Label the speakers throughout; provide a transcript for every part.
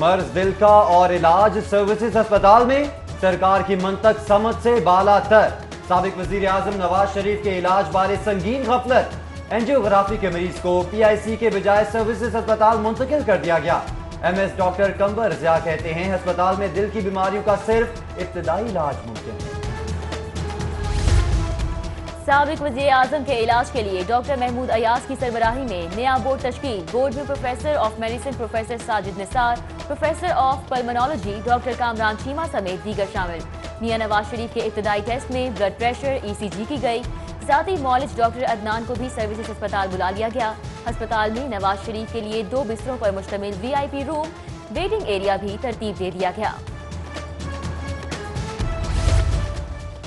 Speaker 1: مرض دل کا اور علاج سروسز اسپتال میں سرکار کی منطق سمجھ سے بالا تر. سابق وزیر اعظم نواز شریف کے علاج بارے سنگین غفلت. اینجیوگرافی کے مریض کو پی آئی سی کے بجائے سروسز اسپتال منتقل کر دیا گیا. M S doctor Qamar Zia کہتے ہیں ہسپتال میں دل کی بیماریوں کا صرف ابتدائی علاج ممکن ہے.
Speaker 2: سابق وزیر اعظم کے علاج کے لیے ڈاکٹر محمود ایاز کی سربراہی میں نیا بورڈ تشکیل. بورڈ میں professor of medicine professor Sajid Nisar, professor of pulmonology doctor Kamran Cheema سمیت دیگر شامل. میاں نواز شریف کے ابتدائی ٹیسٹ میں بلڈ پریشر ای سی جی کی گئی. ذاتی معالج ڈاکٹر عدنان کو بھی سروسز اسپتال بلا لیا گیا. ہسپتال میں نواز شریف کے لیے 2 بستروں پر مشتمل وی آئی پی روم، ویٹنگ ایریا بھی ترتیب دے دیا گیا.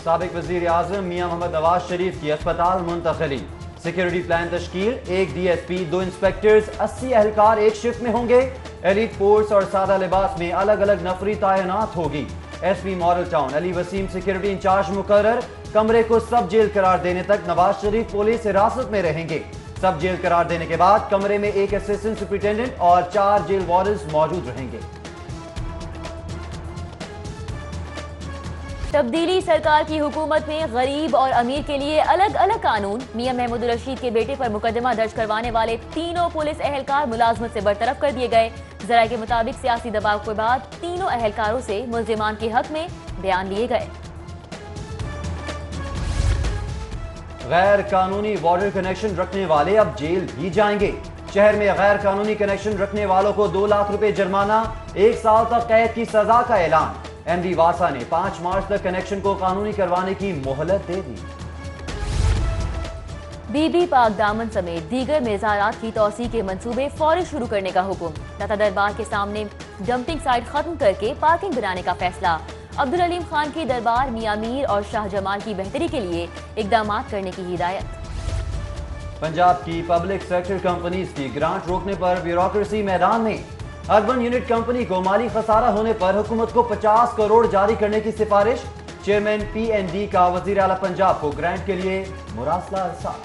Speaker 1: سابق وزیر اعظم میاں محمد نواز شریف کی اسپتال منتقلی. سیکیورٹی پلان تشکیل، 1 ڈی ایس پی، 2 انسپیکٹرز، 80 اہلکار ایک شفٹ میں ہوں گے. ایلیٹ فورس اور سادہ لباس میں الگ الگ نفری تعینات ہوگی. ایس پی ماڈل ٹاؤن علی وسیم سیکیورٹی انچارج مقرر. کمرے کو سب جیل قرار دینے تک نواز شریف پولیس حراست میں رہیں گے. سب جیل قرار دینے کے بعد کمرے میں 1 اسسٹنٹ سپرنٹینڈنٹ اور 4 جیل وارڈنز موجود رہیں گے.
Speaker 2: تبدیلی سرکار کی حکومت میں غریب اور امیر کے لیے الگ الگ قانون. میاں محمود الرشید کے بیٹے پر مقدمہ درج کروانے والے تینوں پولیس اہلکار ملازمت سے برطرف کر دیے گئے. ذرائع کے مطابق سیاسی دباؤ کے بعد تینوں اہلکاروں سے ملزمان کے حق میں بیان لیے گئے.
Speaker 1: غیر قانونی واٹر کنیکشن رکھنے والے اب جیل بھی جائیں گے. شہر میں غیر قانونی کنیکشن رکھنے والوں کو 2 لاکھ روپے جرمانہ، 1 سال تک قید کی سزا کا اعلان. ایم ڈی واسا نے 5 مارچ تک کنیکشن کو قانونی کروانے کی مہلت دے دی.
Speaker 2: بی بی پاک دامن سمیت دیگر مزارات کی توسیع کے منصوبے فوری شروع کرنے کا حکم. داتا دربار کے سامنے ڈمپنگ سائٹ ختم کر کے پارکنگ بنانے کا فیصلہ. عبدالعلیم خان کی دربار میاں میر اور شاہ جمال کی بہتری کے لیے اقدامات کرنے کی ہدایت.
Speaker 1: پنجاب کی پبلک سیکٹر کمپنیز کی گرانٹ روکنے پر بیوروکریسی میدان میں. اربن یونٹ کمپنی کو مالی خسارہ ہونے پر حکومت کو 50 کروڑ جاری کرنے کی سفارش. چیئرمین پی این ڈی کا وزیر اعلیٰ پنجاب کو گرانٹ کے لیے مراسلہ ارسال.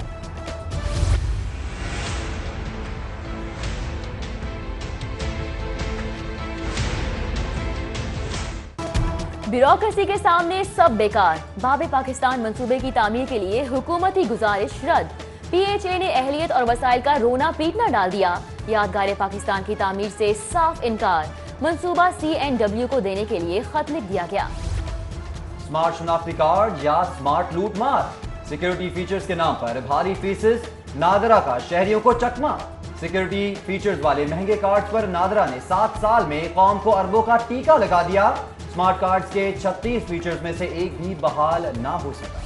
Speaker 2: بیوروکریسی کے سامنے سب بیکار. باب پاکستان منصوبے کی تعمیر کے لیے حکومتی گزارش رد. پی ایچ اے نے اہلیت اور وسائل کا رونا پیٹنا ڈال دیا. یادگار پاکستان کی تعمیر سے صاف انکار. منصوبہ سی این ڈبلیو کو دینے کے لیے خط لکھ دیا گیا.
Speaker 1: سمارٹ شناختی کارڈ یا سمارٹ لوٹ مار. سیکیورٹی فیچرز کے نام پر بھاری فیسز. نادرا کا شہریوں کو چکمہ. سیکیورٹی فیچرز والے مہنگے کارڈز پر نادرا نے 7 سال میں قوم کو اربوں کا ٹیکہ لگا دیا. سمارٹ کارڈز کے 36 فیچرز میں سے ایک بھی بحال نہ ہو سکا.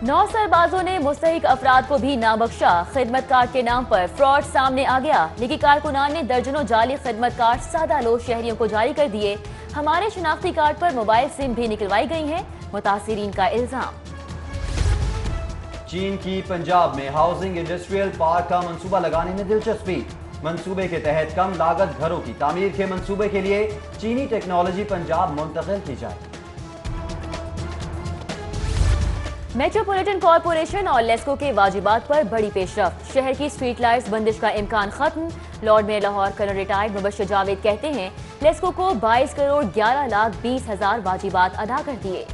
Speaker 2: 9 سربازوں نے مستحق افراد کو بھی نہ بخشا. خدمت کارڈ کے نام پر فراڈ سامنے آ گیا. لیکن کارکنان نے درجنوں جعلی خدمت کارڈ سادہ لوگ شہریوں کو جاری کر دیے. ہمارے شناختی کارڈ پر موبائل سم بھی نکلوائی گئی ہیں، متاثرین کا الزام.
Speaker 1: چین کی پنجاب میں ہاؤسنگ انڈسٹریل پارک کا منصوبہ لگانے میں دلچسپی. منصوبے کے تحت کم لاگت گھروں کی تعمیر کے منصوبے کے لیے چینی ٹیکنالوجی پنجاب منتقل کی جائے.
Speaker 2: میٹروپولیٹن کارپوریشن اور لیسکو کے واجبات پر بڑی پیش رفت. شہر کی اسٹریٹ لائٹس بندش کا امکان ختم. Lord mayor Lahore colonel retired Mubashir Javed کہتے ہیں لیسکو کو 22 کروڑ 11 لاکھ 20 ہزار واجبات ادا کر دیے.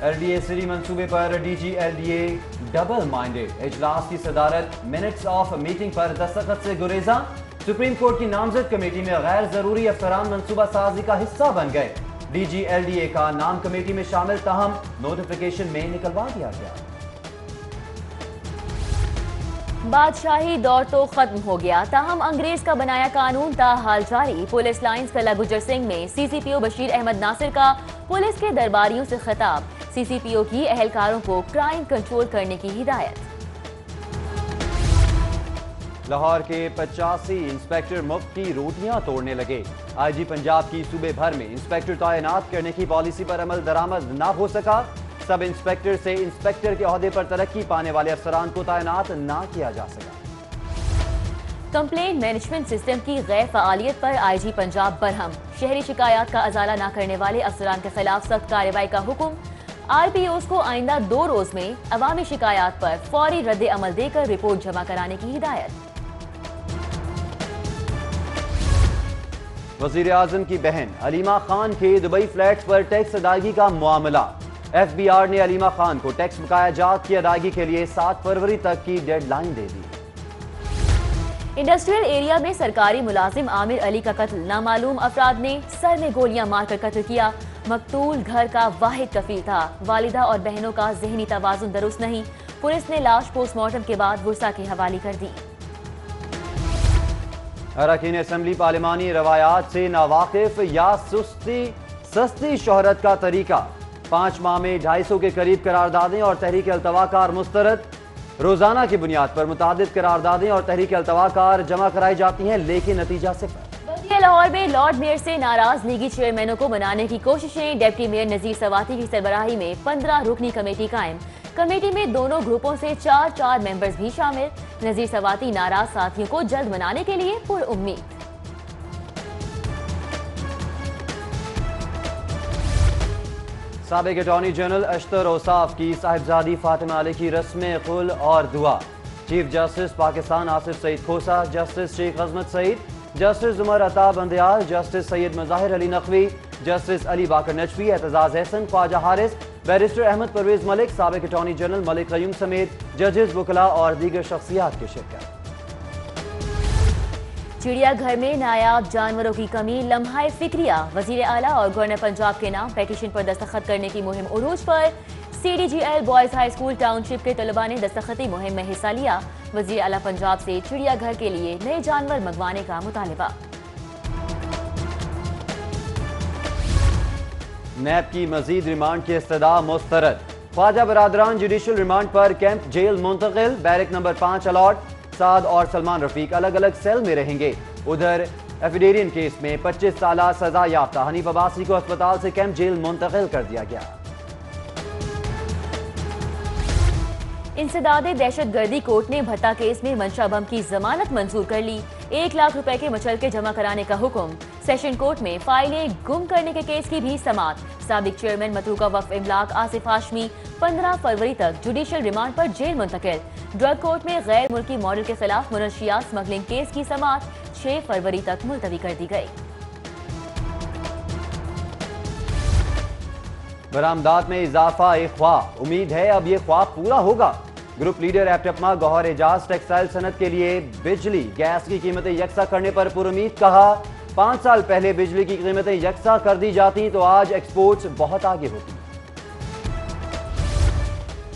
Speaker 1: ایل ڈی اے سری منصوبے پر D G L D A double minded. اجلاس کی صدارت. منٹس آف میٹنگ پر دستخط سے گریزاں. سپریم کورٹ کی نامزد کمیٹی میں غیر ضروری افسران منصوبہ سازی کا حصہ بن گئے. D G L D A کا نام کمیٹی میں شامل، تاہم نوٹیفیکیشن میں نکلوا دیا گیا.
Speaker 2: بادشاہی دور تو ختم ہو گیا، تاہم انگریز کا بنایا قانون تاحال جاری. پولیس لائنز قلعہ گجر سنگھ میں سی سی پی او بشیر احمد ناصر کا پولیس کے درباریوں سے خطاب. سی سی پی او کی اہلکاروں کو کرائم کنٹرول کرنے کی ہدایت.
Speaker 1: لاہور کے 85 انسپیکٹر مفت کی روٹیاں توڑنے لگے. آئی جی پنجاب کی صوبے بھر میں انسپیکٹر تعینات کرنے کی پالیسی پر عمل درآمد نہ ہو سکا. سب انسپیکٹر سے انسپیکٹر کے عہدے پر ترقی پانے والے افسران کو تعینات نہ کیا جا سکا.
Speaker 2: کمپلین مینجمنٹ سسٹم کی غیر فعالیت پر آئی جی پنجاب برہم. شہری شکایات کا ازالہ نہ کرنے والے افسران کے خلاف سخت کارروائی کا حکم. آر پی اوز کو آئندہ 2 روز میں عوامی شکایات پر فوری رد عمل دے کر رپورٹ جمع کرانے کی ہدایت.
Speaker 1: وزیر اعظم کی بہن علیمہ خان کے دبئی فلیٹس پر ٹیکس ادائیگی کا معاملہ، ایف بی آر نے علیمہ خان کو ٹیکس بقایا جات کی ادائیگی کے لیے 7 فروری تک کی ڈیڈ لائن دے دی۔
Speaker 2: انڈسٹریل ایریا میں سرکاری ملازم عامر علی کا قتل، نامعلوم افراد نے سر میں گولیاں مار کر قتل کیا۔ مقتول گھر کا واحد کفیل تھا، والدہ اور بہنوں کا ذہنی توازن درست نہیں، پولیس نے لاش پوسٹ مارٹم کے بعد ورثہ کے حوالے کر دی۔
Speaker 1: اراکین اسمبلی پارلیمانی روایات سے ناواقف یا سستی شہرت کا طریقہ، 5 ماہ میں 250 کے قریب قراردادیں اور تحریک التوا کار مسترد۔ روزانہ کی بنیاد پر متعدد قراردادیں اور تحریک التوا کار جمع کرائی جاتی ہیں لیکن نتیجہ صفر۔
Speaker 2: بلدیہ لاہور میں لارڈ میئر سے ناراض لیگی چیئرمینوں کو منانے کی کوششیں، ڈپٹی میئر نذیر سواتی کی سربراہی میں 15 رکنی کمیٹی قائم۔ کمیٹی میں دونوں گروپوں سے 4 ممبرز بھی شامل۔ نذیر سواتی ناراض ساتھیوں کو جلد منانے کے لیے پر امید۔
Speaker 1: سابق اٹارنی جنرل اشتر اوصاف کی صاحبزادی فاطمہ علی کی رسم خل اور دعا، چیف جسٹس پاکستان آصف سعید کھوسا، جسٹس شیخ عظمت سعید، جسٹس عمر عطا بندیال، جسٹس سید مظاہر علی نقوی، جسٹس علی باقر نجفی، اعتزاز احسن، خواجہ حارث، بیرسٹر احمد پرویز ملک، سابق اٹارنی جنرل ملک قیوم سمیت ججز، وکلاء اور دیگر شخصیات کی شرکت۔
Speaker 2: چڑیا گھر میں نایاب جانوروں کی کمی لمحہ فکریہ، وزیر اعلیٰ اور گورنر پنجاب کے نام پیٹیشن پر دستخط کرنے کی مہم عروج پر۔ C D G L boys high school township کے طلباء نے دستخطی مہم میں حصہ لیا۔ وزیر اعلیٰ پنجاب سے چڑیا گھر کے لیے نئے جانور منگوانے کا مطالبہ۔
Speaker 1: نیب کی مزید ریمانڈ کی استدعا مسترد، خواجہ برادران جوڈیشل ریمانڈ پر کیمپ جیل منتقل، بیرک نمبر 5 الاٹ، سعد اور سلمان رفیق الگ الگ سیل میں رہیں گے۔ ادھر ایفیڈیرین کیس میں 25 سالہ سزا یافتہ حنیف عباسی کو ہسپتال سے کیمپ جیل منتقل کر دیا گیا۔
Speaker 2: انسداد دہشت گردی کورٹ نے بھٹا کیس میں منشا بم کی ضمانت منظور کر لی، 1 لاکھ روپے کے مچلکے جمع کرانے کا حکم۔ سیشن کورٹ میں فائلیں گم کرنے کے کیس کی بھی سماعت، سابق چیئرمین متروکہ وقف املاک آصف ہاشمی 15 فروری تک جوڈیشل ریمانڈ پر جیل منتقل۔ ڈرگ کورٹ میں غیر ملکی ماڈل کے خلاف منشیات سمگلنگ کیس کی سماعت 6 فروری تک ملتوی کر دی گئی۔
Speaker 1: برآمدات میں اضافہ ایک خواہ، امید ہے اب یہ خواب پورا ہوگا۔ گروپ لیڈر ایپٹپما گوہر اعجاز ٹیکسٹائل صنعت کے لیے بجلی گیس کی قیمتیں یکساں کرنے پر پرامید، کہا 5 سال پہلے بجلی کی قیمتیں یکساں کر دی جاتی تو آج ایکسپورٹس بہت آگے ہوتی۔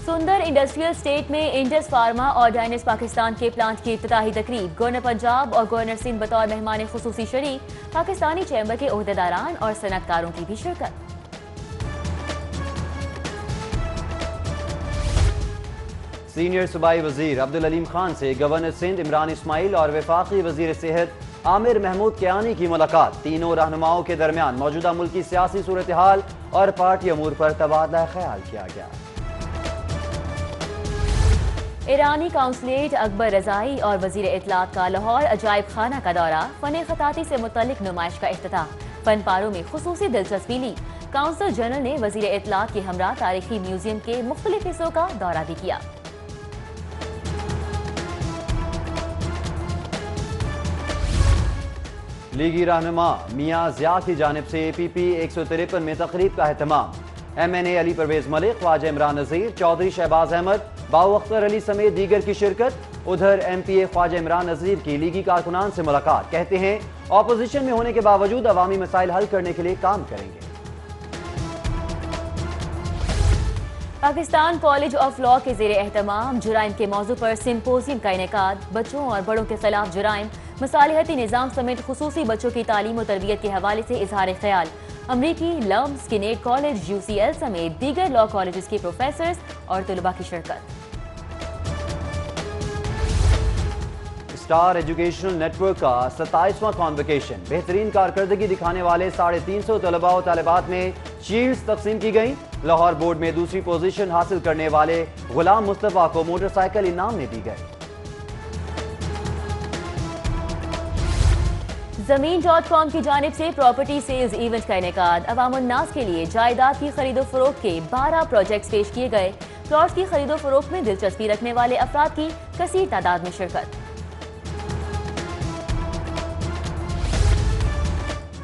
Speaker 2: سندر انڈسٹریل اسٹیٹ میں انڈس فارما اور ڈائنس پاکستان کے پلانٹ کی افتتاحی تقریب، گورنر پنجاب اور گورنر سندھ بطور مہمان خصوصی شریک، پاکستانی چیمبر کے عہدیداران اور صنعت کاروں کی بھی شرکت۔
Speaker 1: سینئر صوبائی وزیر عبدالعلیم خان سے گورنر سندھ عمران اسماعیل اور وفاقی وزیر صحت عامر محمود کیانی کی ملاقات، تینوں رہنماؤں کے درمیان موجودہ ملکی سیاسی صورتحال اور پارٹی امور پر تبادلہ خیال کیا گیا۔
Speaker 2: ایرانی کونسلیٹ اکبر رضائی اور وزیر اطلاعات کا لاہور عجائب خانہ کا دورہ، فن خطاطی سے متعلق نمائش کا افتتاح، فن پاروں میں خصوصی دلچسپی لی۔ کونسل جنرل نے وزیر اطلاعات کے ہمراہ تاریخی میوزیم کے مختلف حصوں کا دورہ بھی کیا۔
Speaker 1: لیگی رہنما میاں ضیاء کی جانب سے پی پی 153 میں تقریب کا اہتمام، ایم این اے علی پرویز ملک، خواجہ عمران نذیر، چودھری شہباز احمد، باو اختر علی سمیت دیگر کی شرکت۔ ادھر ایم پی اے خواجہ عمران نذیر کی لیگی کارکنان سے ملاقات، کہتے ہیں اپوزیشن میں ہونے کے باوجود عوامی مسائل حل کرنے کے لیے کام کریں گے۔
Speaker 2: پاکستان کالج آف لاء کے زیر اہتمام جرائم کے موضوع پر سمپوزیم کا انعقاد، بچوں اور بڑوں کے خلاف جرائم، مصالحتی نظام سمیت خصوصی بچوں کی تعلیم و تربیت کے حوالے سے اظہار خیال۔ امریکی لم سکینیٹ کالج، یو سی ایل سمیت دیگر لاء کالجز کے پروفیسرز اور طلباء کی شرکت۔
Speaker 1: اسٹار ایجوکیشنل نیٹ ورک کا 27واں کانوکیشن، بہترین کارکردگی دکھانے والے 350 طلباء و طالبات میں شیلڈز تقسیم کی گئیں۔ لاہور بورڈ میں دوسری پوزیشن حاصل کرنے والے غلام مصطفیٰ کو موٹر سائیکل انعام میں دی گئی۔
Speaker 2: زمین.com کی جانب سے پراپرٹی سیلز ایونٹ کا انعقاد، عوام الناس کے لیے جائیداد کی خرید و فروخت کے 12 پروجیکٹس پیش کیے گئے۔ پلاٹ کی خرید و فروخت میں دلچسپی رکھنے والے افراد کی کثیر تعداد میں شرکت۔